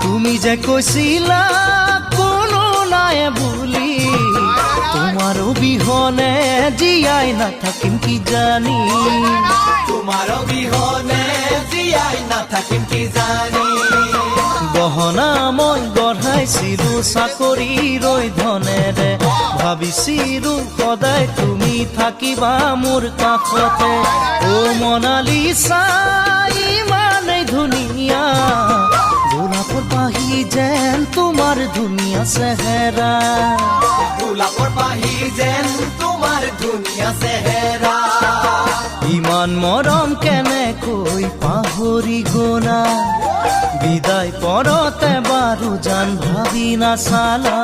তুমি যে কৈছিলা কোনো নাই বুলি, তোমার বিহনে জীয়াই নাথাকিম কি জানি, তোমার বিহনে জীয়াই নাথাকিম কি জানি। গহনা মই গঢ়াইছিলো চাকৰিৰ ধনেৰে, ভাবিছিলো সদায় তুমি থাকিবা মোৰ কাষতে। অ মনালিছা ইমানেই ধুনীয়া, গোলাপৰ পাহি যেন তোমাৰ ধুনীয়া চেহেৰা, গোলাপৰ পাহি যেন তোমাৰ ধুনীয়া চেহেৰা। ইমান মৰম কেনেকৈ পাহৰি গলা, বিদায় পৰতে বাৰু জান ভাবি নাচালা।